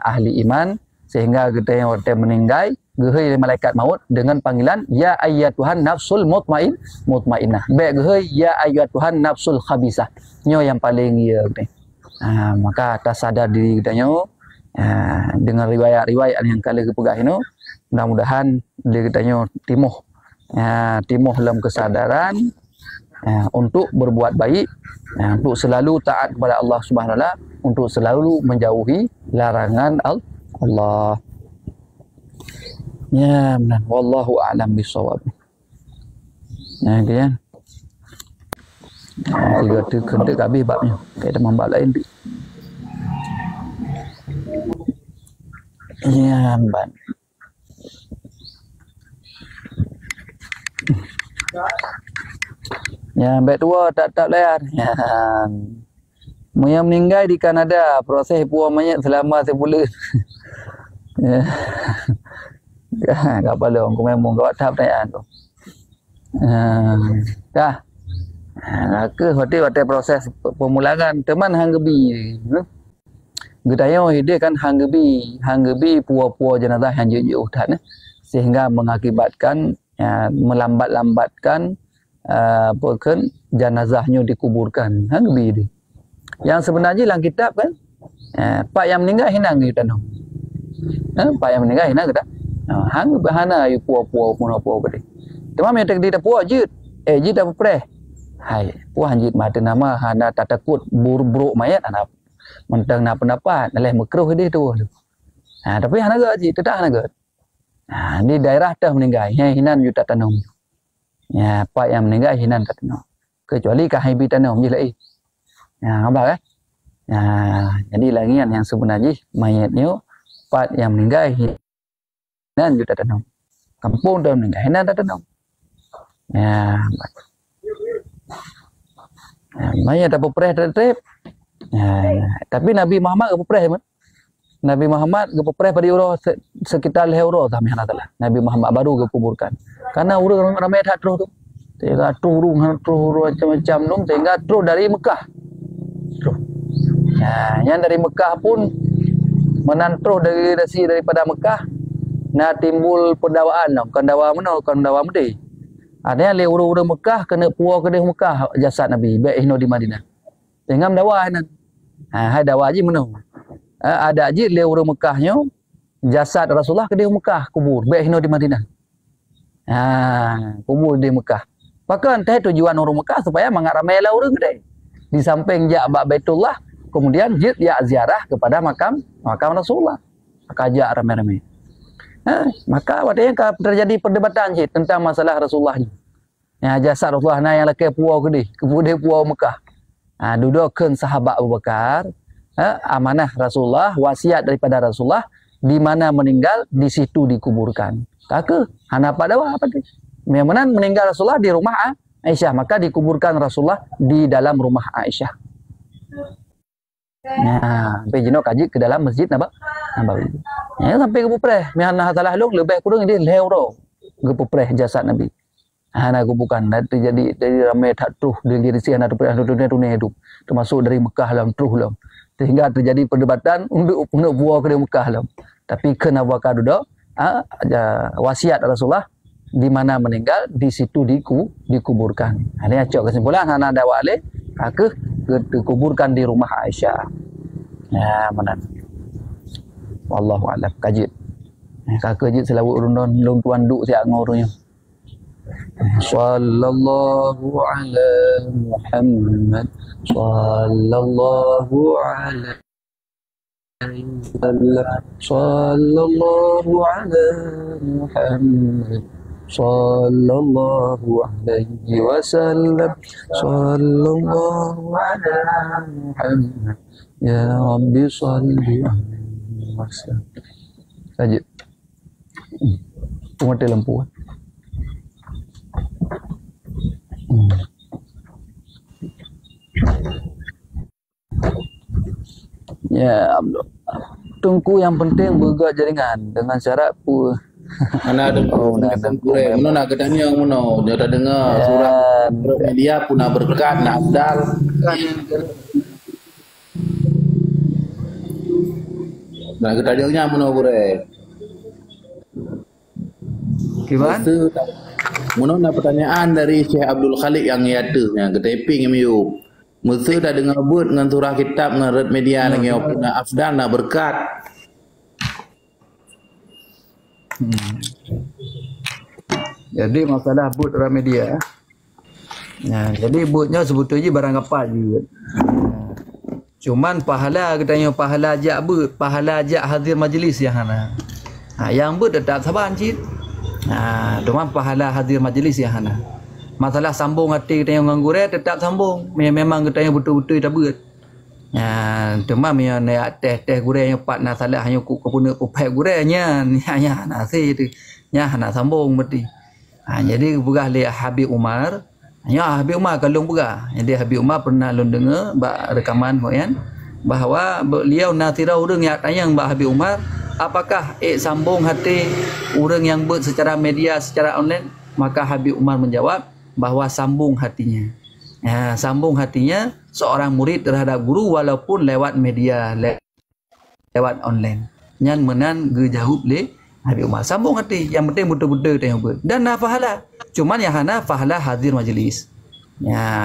S1: ahli iman, sehingga kita meninggal gehei malaikat maut dengan panggilan ya ayyatuhan nafsul mutmainnah. Baik gehei ya ayyatuhan nafsul khabisah. Nyo yang paling ya ni. Maka atas sadar diri kita nyo dengan riwayat-riwayat yang kala kepegah ini, mudah-mudahan diri kita nyo timuh dalam kesadaran untuk berbuat baik, untuk selalu taat kepada Allah Subhanahu wa taala, untuk selalu menjauhi larangan Allah. Ya, benar. Wallahu a'lam bishawab. Kemudian tiga tu kena habis babnya. Kita membab lain. Ya, ban. Ya, baik tua tak layar. Ya. Yang meninggal di Kanada, proses buang mayat selama sebulan. Ya. Kak bala orang memang kau tahap pertanyaan tu. Dah. Ke hotel proses pemulangan teman hang gebi. Gedayo dia kan hang gebi puah-puah jenazah yang jauh tan, sehingga mengakibatkan melambat-lambatkan jenazahnya dikuburkan. Hang gebi dia. Yang sebenarnya dalam kitab kan pak yang meninggal hinang di tanah. Pak yang meninggal hinang kita. Hang bahana yu puah-puah puah bade. Temam yang tak puah jid. Jid apa preh. Hai, puah jid mata nama hana tak takut buruk mayat anak. Mentang nak pendapat oleh makruh dia tu. Tapi hana gak jid tetap hana gak. Di daerah dah meninggal, hinan yu tak tanam. Ya, pak yang meninggal hinan tak tanam. Kecuali kah hibi tanam je lai. Nampak kan? Jadi lagi yang sebenarnya mayatnya pak yang meninggal hinan juga tanam. Kampung dah meninggal hinan tak tanam. Mayat tak berperih tertib. Tapi Nabi Muhammad berperih kan? Nabi Muhammad berperih pada orang sekitar orang sampai Allah. Nabi Muhammad baru kuburkan. Karena orang ramai tak terus tu. Sehingga terus macam-macam tu, sehingga terus dari Mekah. Terus. Yang dari Mekah pun menantruh daripada Mekah, nak timbul pendawaan tau. Kan dawa mana? Kan dawa Medi. Ada yang orang-orang Mekah kena puas kedai Mekah jasad Nabi, baik hino di Madinah. Sehingga mendawa nan. Hai dawa haji mana? Ada haji le orang Mekahnya jasad Rasulullah kedai Mekah kubur, baik hino di Madinah. Kubur di Mekah. Bahkan teh tujuan orang Mekah supaya mangat ramai lah orang kedai. Di samping Ja'bah Baitullah, kemudian ziarah kepada makam Rasulullah. Maka ajak ramai-ramai. Maka yang terjadi perdebatan tentang masalah Rasulullah ni. Jasad Rasulullah yang laki puau kedai, kemudian puau Mekah. Dudukkan sahabat Abu Bakar, amanah Rasulullah, wasiat daripada Rasulullah, di mana meninggal di situ dikuburkan. Tak hana pada apa tu? Memang meninggal Rasulullah di rumah Aisyah, maka dikuburkan Rasulullah di dalam rumah Aisyah. Sampai jenok kaji ke dalam masjid Nabawi. Sampai ke pupreh, mihanah salah long lebih kurang dia lewro ke pupreh jasad Nabi. Nak kuburkan terjadi dari ramai tak truh dari sian ada dunia hidup, termasuk dari Mekah dalam truh dalam. Sehingga terjadi perdebatan untuk buah ke Mekah dalam. Tapi kena bakar duduk wasiat Rasulullah di mana meninggal di situ dikuburkan. Ini acok kesimpulan hana ada wale ke dikuburkan di rumah Aisyah. Mana? Wallahu a'lam. Kajit. Kakajit selalu urun long tuan duk siap ngorunya. Sallallahu ala Muhammad sallallahu ala Sallallahu ala Muhammad sallallahu alaihi wasallam sallallahu ala Muhammad ya Rabbi salli alaihi wasallam. Saja. Mati lampu. Ya, tungku yang penting bergerak jaringan dengan syarat pu.
S2: Mana ada mana nak ketanya mana dia dah dengar surat media pun nak berkat nak afdal nak ketanya mana boleh
S1: Gimana?
S2: Mana nak pertanyaan dari Syekh Abdul Khalik yang nyata yang keteping MU. Mesti dah dengar buat dengan surah kitab dengan red media lagi apa nak afdal nak berkat.
S1: Jadi masalah boot Ramedia. Nah, jadi bootnya sebetulnya barang kapal juga. Cuman pahala katanya pahala ajak boot, pahala ajak hadir majlis yang hana. Yang boot tetap sabar cik. Cuman pahala hadir majlis yang hana. Masalah sambung hati katanya nganggur tetap sambung. Memang katanya betul-betul tak boot. Cuma yang nak teh gurih yang pat nak salah hanya kupuna kupai gurihnya nya nasi tu nya nak sambung mesti. Jadi berah li Habib Umar. Habib Umar kalung berah. Jadi Habib Umar pernah lun dengar rekaman hoyan bahawa beliau nasira urang yang tanya Mbak Habib Umar, apakah sambung hati urang yang buat secara media secara online? Maka Habib Umar menjawab bahawa sambung hatinya. Sambung hatinya seorang murid terhadap guru walaupun lewat media lewat online. Nyan menan gejahub le Habib Umar sambung hati yang penting betul-betul tengok dan nah pahala. Cuman yang hana pahala hadir majlis.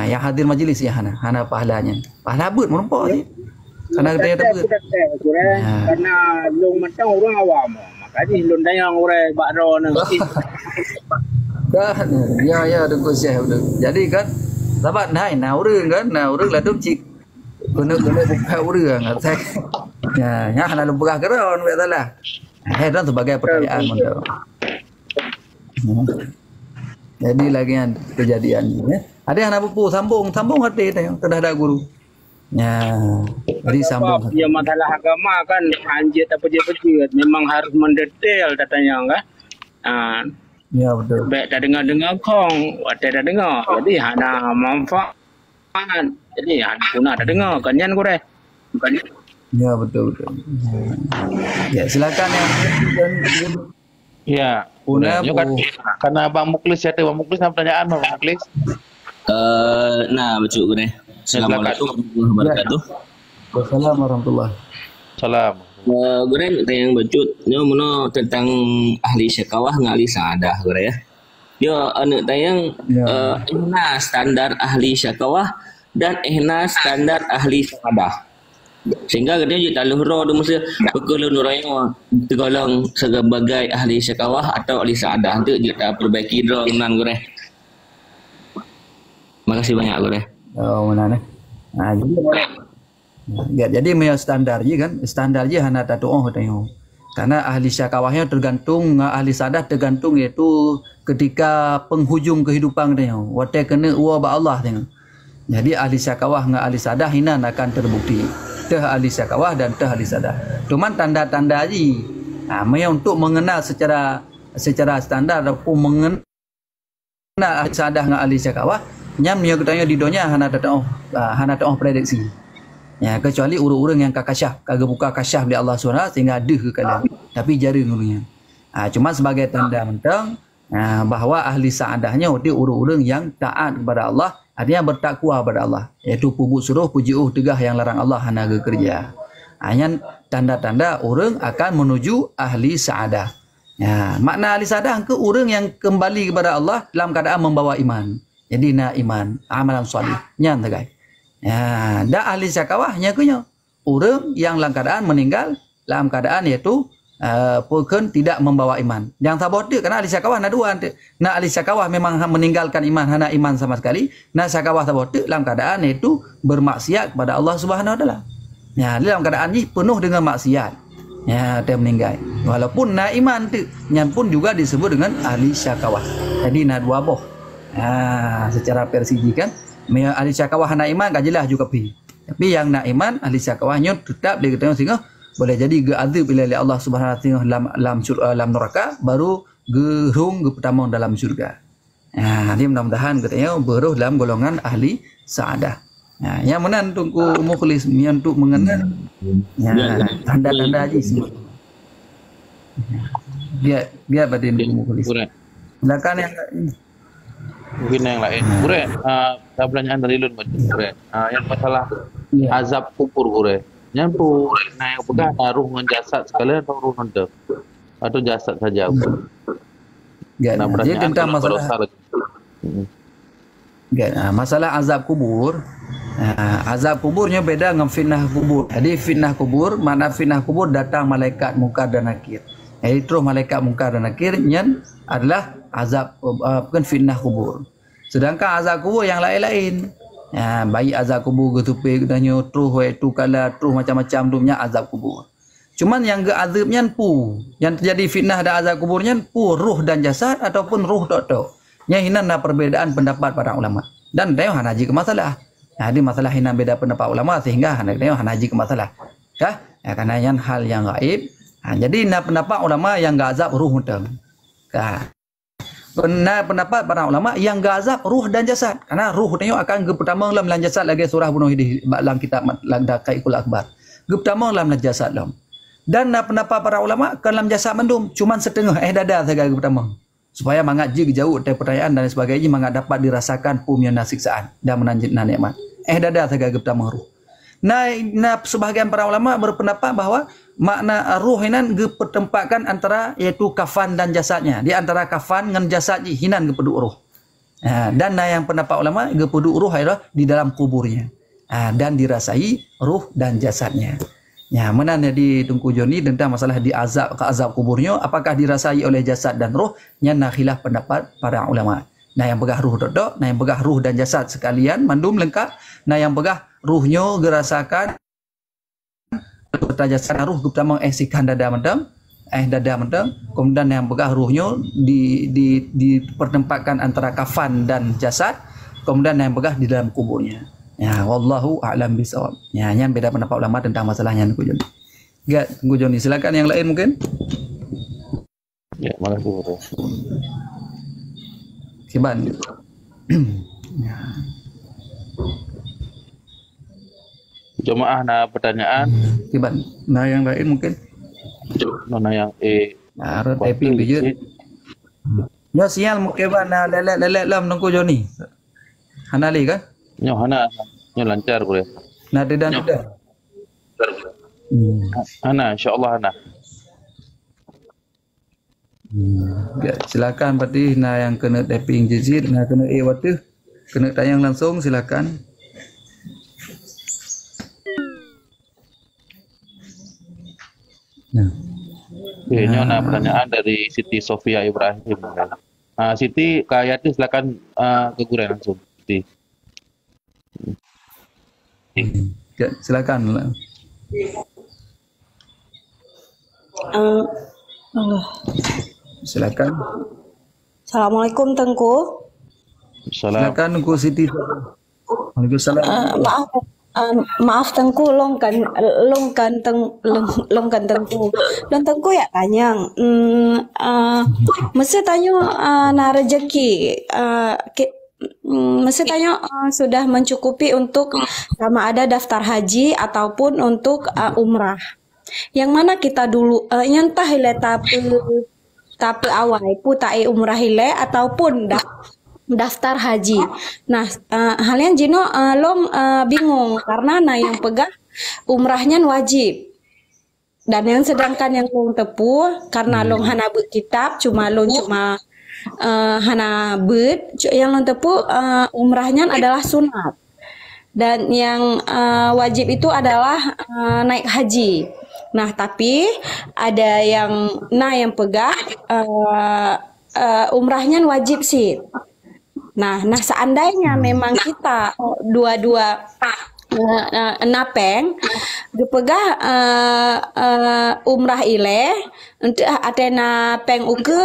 S1: Yang hadir majlis yang hana pahalanya. Pahala but menempa ni. Karena dia tak
S3: karena long mentang orang awam. Makanya long tanya orang bakro ni.
S1: Kan ya tengok Syekh betul. Jadi kan sahabat naik orang kan orang lah tu cik kena buka orang attack nya hana lupa keron tak salah dan sebagai pertanyaan menurut jadi lagi yang kejadian ni ada yang nak pupu sambung hati tengok terhadap guru jadi sambung
S3: ya masalah agama kan anjir apa je memang harus mendetail datanya kan
S1: ya betul.
S3: Baik dah dengar kong, ada dah dengar. Jadi ada manfaat. Jadi pun ada dengar kan yang korek. Bukan.
S1: Ya betul. Ya silakan yang
S2: ya. Puna karena Bang Muklis ada Bang Muklis nak pertanyaan Bang Muklis.
S4: Nah bacu korek. Assalamualaikum warahmatullahi wabarakatuh.
S1: Waalaikumsalam warahmatullahi.
S4: Salam. Goreng yang bacut nyo mono tentang ahli syakawah dengan ahli saadah goreng ya. Yo anu tayang ihna standar ahli syakawah dan ihna standar ahli saadah. Sehingga katanya je taluhro tu mesti pekulu nuraya tergolong sebagai ahli syakawah atau ahli saadah tu je tak perbaiki draw nan goreng. Makasih banyak goreng.
S1: Oh mana ni? Jadi memang standar je kan, standar je hana tak doa tengok. Karena ahli syakawahnya tergantung, ahli sadah tergantung iaitu ketika penghujung kehidupan tengok. Wate kena uwa ba Allah tengok. Jadi ahli syakawah dengan ahli sadah hinan akan terbukti. Teh ahli syakawah dan teh ahli sadah. Cuman tanda-tanda je. Memang untuk mengenal secara standar ataupun mengenal ahli sadah dengan ahli syakawah, nyam dia katanya di dunia hana tak doa prediksi. Ya, kecuali urang-urang yang kakasyaf, kagak buka kasyaf oleh Allah SWT sehingga ada ke kalam. Tapi jarang urangnya. Cuma sebagai tanda mentang bahawa ahli saadahnya itu urang-urang yang taat kepada Allah, artinya bertakwa kepada Allah, iaitu pubut suruh pujiuh tegah yang larang Allah hana kerja. Yang tanda-tanda orang akan menuju ahli saadah. Makna ahli saadah ke orang yang kembali kepada Allah dalam keadaan membawa iman. Jadi na iman, amalan soleh. Nyan tegai. Dah ahli syakawahnya kunya orang yang dalam keadaan meninggal dalam keadaan iaitu bukan tidak membawa iman. Yang tak boleh kerana ahli syakawah nak dua. Nak ahli syakawah memang meninggalkan iman, hana iman sama sekali. Nak syakawah tak boleh dalam keadaan iaitu bermaksiat kepada Allah Subhanahu Wa Taala. Ya, dalam keadaan ni penuh dengan maksiat. Ya, dia meninggal. Walaupun naiman tu, yang pun juga disebut dengan ahli syakawah. Jadi nak dua boh. Secara persegi kan, ahli syakawah naiman kan jelas juga pi. Tapi yang naiman ahli syakawahnya tetap dia kata sehingga boleh jadi ge'adzab bila Allah Subhanahu wa taala dalam neraka, baru gerung pertama dalam syurga. Nanti mudah-mudahan katanya beruh dalam golongan ahli sa'adah. Yang mana tunggu mukhlis ni untuk mengenal tanda-tanda haji semua. Biar pada mukhlis. Silakan yang
S2: Mungkin yang lain. Gure, pertanyaan dari Lun yang masalah azab kubur gure. Yang tu yang pegang ruh dengan jasad sekalian atau ruh nanti atau jasad saja.
S1: Jadi tentang masalah azab kubur. Azab kuburnya beda dengan fitnah kubur. Jadi fitnah kubur, makna fitnah kubur datang malaikat mungkar dan nakir. Jadi terus malaikat mungkar dan nakir yang adalah azab bukan fitnah kubur. Sedangkan azab kubur yang lain-lain. Baik azab kubur getupi katanya terus itu kala terus macam-macam dunia azab kubur. Cuman yang azabnya pu, yang terjadi fitnah dan azab kuburnya pu ruh dan jasad ataupun ruh tok. Yang hina ada perbezaan pendapat para ulama. Dan dia hanya haji ke masalah. Jadi masalah hina beda pendapat ulama sehingga dia hanya haji ke masalah. Kah? Karena yang hal yang gaib. Jadi na pendapat ulama yang gazab ruh mutam. Kah? Benar pendapat para ulama yang gazab ruh dan jasad. Karena ruh dia akan pertama dalam jasad lagi surah bunuh di dalam kitab Laqdaikul Akbar. Pertama dalam jasad dalam. Dan pendapat para ulama dalam jasad mendum cuman setengah dada saja pertama. Supaya mangat jig jauh dari perayaan dan sebagainya, mangat dapat dirasakan punya siksaan dan menanjitna nikmat. Dada saja pertama ruh. Nah, sebahagian para ulama berpendapat bahawa makna ruh hinan dipertempatkan antara yaitu kafan dan jasadnya. Di antara kafan dengan jasad hinan gepeduk ruh. Dan yang pendapat ulama gepeduk ruh adalah di dalam kuburnya. Dan dirasai ruh dan jasadnya. Mana di Tungku Joni tentang masalah di azab ke azab kuburnya, apakah dirasai oleh jasad dan ruh? Yang khilaf pendapat para ulama. Yang pegah ruh dodok, yang pegah ruh dan jasad sekalian mandum lengkap. Yang pegah ruhnya gerasakan jasad ruh pertama sikan dada mendam, dada mendam. Kemudian yang pegah ruhnya dipertempatkan antara kafan dan jasad. Kemudian yang pegah di dalam kuburnya. Wallahu a'lam bisawab. Yang beda pendapat ulama tentang masalahnya Tunggu Joni. Tunggu Joni, silakan yang lain mungkin.
S2: Ya, makasih.
S1: Kiban.
S2: Jemaah pertanyaan.
S1: Kiban. Yang lain mungkin.
S2: Yang
S1: taping bijut. Ya sial mungkin lelet lam Tunggu Joni. Hanali kan?
S2: Hana lancar boleh.
S1: Nada dan nada.
S2: Hana, insyaallah Hana.
S1: Silakan berarti yang kena taping jizid, kena waktu, kena tayang langsung silakan.
S2: Ini pertanyaan dari Siti Sofia Ibrahim. Siti Kayati silakan ke Gure langsung. Siti.
S1: Silakan. Silakan.
S5: Assalamualaikum Tengku.
S1: Silakan Tengku Siti. Waalaikumsalam.
S5: Maaf Tengku longkan Tengku. Dan Tengku ya tanya. Mesti tanya na rezeki. Mesti tanya sudah mencukupi untuk sama ada daftar haji ataupun untuk umrah. Yang mana kita dulu nyentah hile tapi awal putai umrah hile ataupun daftar haji. Nah, halian jino long bingung karena yang pegah umrahnya wajib. Dan yang sedangkan yang long tepu karena long hana buat kitab cuma hana bud yang lontepu umrahnya adalah sunat dan yang wajib itu adalah naik haji. Nah tapi ada yang pegah umrahnya wajib sih. Nah seandainya memang kita dua-dua napeng gepegah umrah ile untuk atena peng uke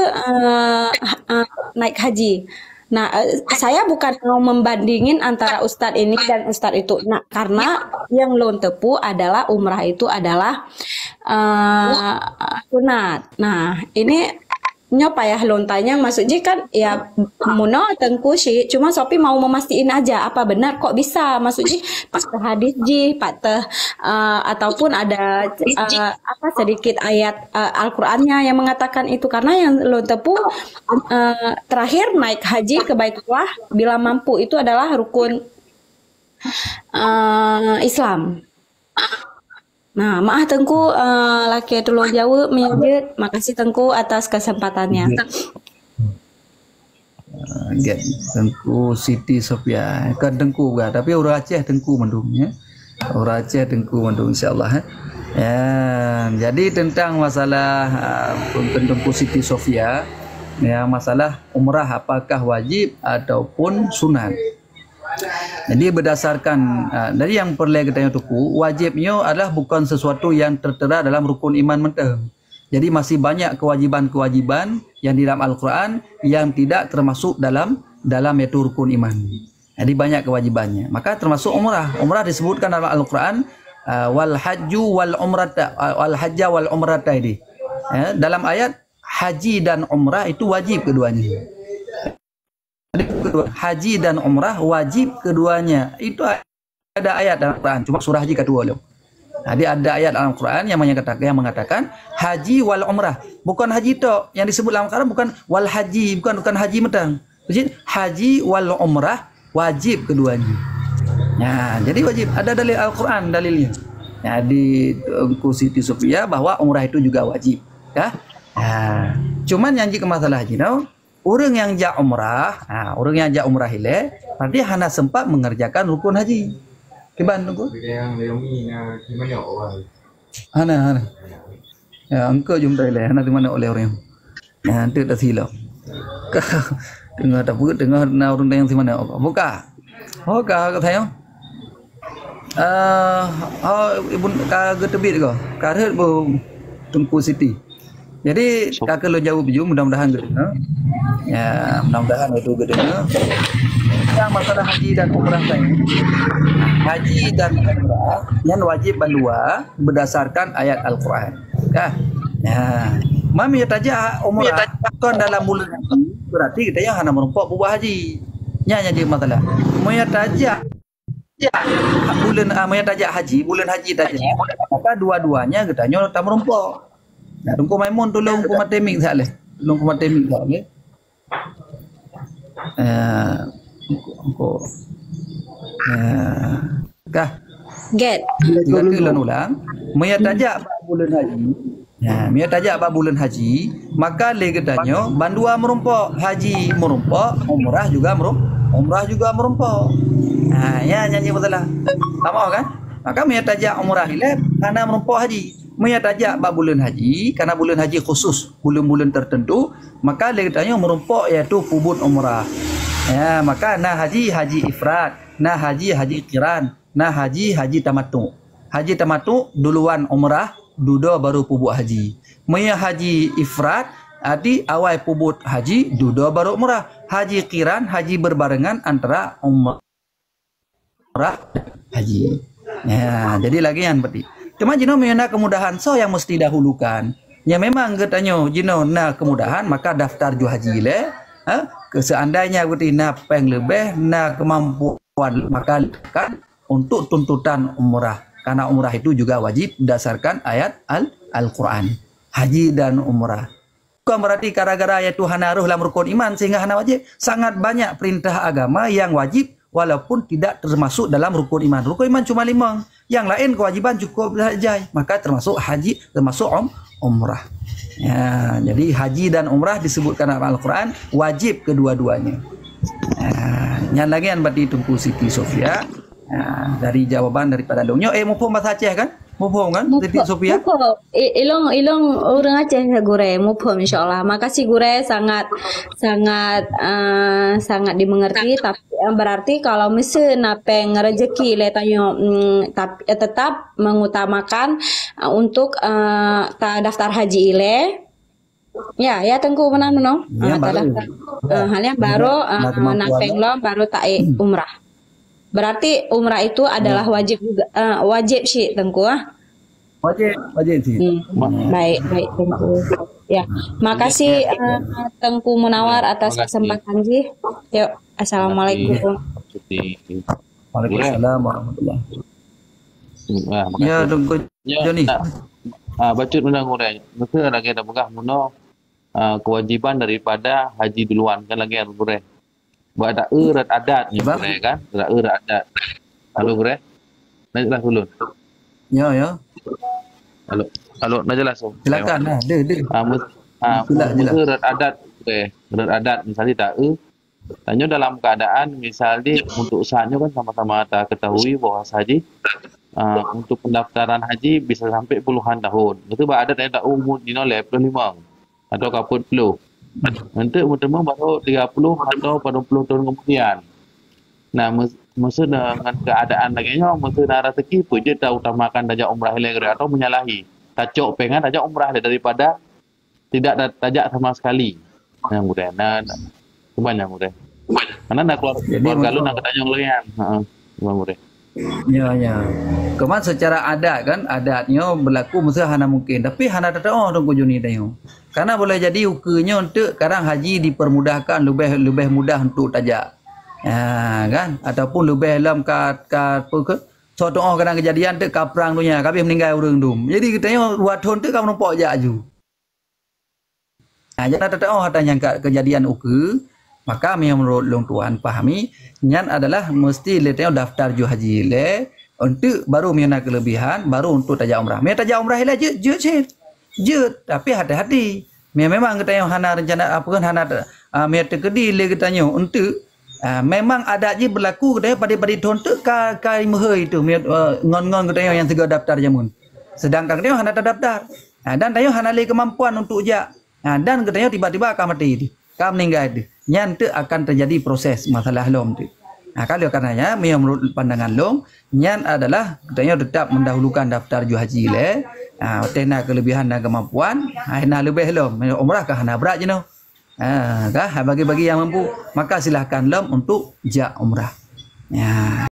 S5: naik haji. Nah, saya bukan mau membandingin antara ustadz ini dan ustadz itu. Nah, karena yang lon tepu adalah umrah itu adalah sunat. Nah, ini nyopa ya lontanya maksudnya kan ya muno tengku sih cuma Sopi mau memastiin aja apa benar kok bisa maksudnya pas hadis ji ataupun ada apa sedikit ayat Al-Qur'annya yang mengatakan itu karena yang lontepu terakhir naik haji ke Baitullah bila mampu itu adalah rukun Islam. Nah, maaf Tengku, laki tulung jauh menyebut. Makasih Tengku atas kesempatannya.
S1: Tengku Siti Sofia, kan Tengku juga, tapi orang Aceh Tengku mendungnya, orang Aceh Tengku mendung insyaallah. Ya, jadi tentang masalah Tengku Siti Sofia, ya masalah umrah apakah wajib ataupun sunat. Jadi berdasarkan dari yang perlu kita tuku wajibnya adalah bukan sesuatu yang tertera dalam rukun iman menteng. Jadi masih banyak kewajiban-kewajiban yang di dalam Al-Quran yang tidak termasuk dalam yaitu rukun iman. Jadi banyak kewajibannya. Maka termasuk umrah. Umrah disebutkan dalam Al-Quran wal hajju wal umrata wal hajja wal umrata ini. Ya, dalam ayat haji dan umrah itu wajib keduanya. Haji dan umrah wajib keduanya. Itu ada ayat dalam Quran, cuma surah haji kedua loh. Jadi ada ayat dalam Quran yang mengatakan haji wal umrah. Bukan haji tok. Yang disebut dalam Quran bukan wal haji, bukan haji metang. Jadi haji wal umrah wajib keduanya. Nah, jadi wajib. Ada dalil Al-Quran dalilnya. Nah, di Tengku Siti Sofia bahwa umrah itu juga wajib. Ya. Nah, cuman yang jika masalah haji no, orang yang jak umrah, orang yang jak umrah ile, berarti hana sempat mengerjakan rukun haji. Kiban tunggu. Hana. Ya, engkau jumpa ile, hana di mana oleh orang. Ya, nanti dah silap. Tengah orang yang di mana? Buka. Buka kata yang. Ibu kagak tebit kau. Karena bu Tengku Siti. Jadi kakak lo jauh biju mudah-mudahan gitu. Ya, mudah-mudahan itu gitu. Yang masalah haji dan umrah saya. Haji dan umrah yang wajib bandua berdasarkan ayat Al-Qur'an. Ya. Mami taja umrah kan dalam bulan haji berarti kita yang hanya merumpok buah haji. Nya jadi masalah. Maya taja bulan haji taja. Maka dua-duanya kita nyo tak merumpok. Nah, tunggu Maimun tolong kumat temik salah. Tolong kumat temik tak okey. Kah?
S5: Get.
S1: Ulang ulang. Maya tajak bulan haji. Ya, maya tajak bulan haji, maka le katanya bandua merumpok, haji merumpok, umrah juga merumpok. Nah, ya nyanyi betul lah. Tak mau kan? Maka maya tajak umrah ile karena merumpok haji. Menyataja bulan haji karena bulan haji khusus bulan-bulan tertentu maka dia katanya merumpok iaitu pubut umrah ya maka nah haji ifrad nah haji qiran nah haji tamattu duluan umrah duda baru pubut haji maya haji ifrad arti awal pubut haji duda baru umrah haji qiran haji berbarengan antara umrah haji ya jadi lagi yang seperti cuma jino mena kemudahan so yang mesti dahulukan. Ya memang katanya jino na kemudahan maka daftar ju haji le. Seandainya berarti na peng lebih na kemampuan maka kan untuk tuntutan umrah. Karena umrah itu juga wajib berdasarkan ayat Al-Qur'an. Haji dan umrah. Bukan berarti gara-gara ayat Tuhan naruh dalam rukun iman sehingga hana wajib. Sangat banyak perintah agama yang wajib walaupun tidak termasuk dalam rukun iman. Rukun iman cuma 5. Yang lain kewajiban cukup saja. Maka termasuk haji, termasuk umrah. Ya, jadi haji dan umrah disebutkan dalam Al-Quran wajib kedua-duanya. Yang lagi yang berarti Tengku Siti Sofia dari jawaban daripada dongnya. Mumpung bahasa Aceh kan? Mufhum kan? Titik Sophia?
S5: Ilong orang Aceh Gure, mufhum insyaallah. Makasih Gure, sangat dimengerti. Tapi berarti kalau misalnya napeng rezeki le tanyo tapi tetap mengutamakan untuk daftar haji ile. Ya tengku menan no. Daftar halnya baru napeng lo baru tae umrah. Berarti umrah itu adalah wajib juga, wajib sih Tengku
S1: Wajib sih.
S5: Baik Tengku. Ya, makasih Tengku Munawar atas kesempatan sih. Yuk, assalamualaikum.
S1: Waalaikumsalam warahmatullahi. Ya, Tengku Joni.
S2: Bacut undang urai. Mesti lagi ada begah muno kewajiban daripada haji duluan kan lagi ada urai. Buat ada urat adat ni Bre kan? Ada urat adat. Halo Bre. Nak jelas dulu.
S1: Ya.
S2: Halo, nak jelas.
S1: Silakan lah.
S2: Urat adat Bre. Urat adat misalnya tak tanya dalam keadaan misalnya untuk usahanya kan sama-sama tak ketahui bahawa haji untuk pendaftaran haji bisa sampai puluhan tahun. Itu adat yang tak umur di 55 atau kaput puluh. Nanti teman-teman baru 30 atau 40 tahun kemudian. Nah, maksud dengan keadaan lagi nya, maksud nak rezeki pun je tak utamakan tajak umrah lagi atau menyalahi. Tacok pengen tajak umrah daripada tidak tajak sama sekali. Yang mudah. Nah, sebanyak mudah. Karena nak keluarga lu nak ketanya lain. Mudah.
S1: Ya. Kemudian secara adat kan, adatnya berlaku mesti hana mungkin. Tapi hana tak Tengku Joni tanya. Karena boleh jadi ukenya untuk kadang haji dipermudahkan lebih mudah untuk tajak. Kan? Ataupun lebih dalam suatu kadang kejadian tu kaprang tu nya, kabeh meninggal urang tu. Jadi katanya buat tahun tu kamu nampak jak aju. Jangan tak ada yang kejadian uke. Maka menurut long tuan pahami nyan adalah mesti letanya daftar ju haji le untuk baru mina kelebihan baru untuk tajak umrah. Mina tajak umrah le je tapi hati-hati. Memang kita yang hana rencana apa kan hana mina terkedi le katanya untuk memang ada je berlaku katanya pada tahun tu kai mehoi itu ngon-ngon katanya yang tiga daftar jamun. Sedangkan katanya hana terdaftar. Dan katanya hana le kemampuan untuk jak. Dan katanya tiba-tiba akan mati. Kamu meninggal itu, nyan tu akan terjadi proses masalah lom tu. Kalau karenanya, menurut pandangan lom, nyan adalah katanya tetap mendahulukan daftar ju haji le, tena kelebihan dan kemampuan, hana lebih lom, umrah kah hana berat je no. Bagi-bagi yang mampu, maka silahkan lom untuk jak umrah. Ya.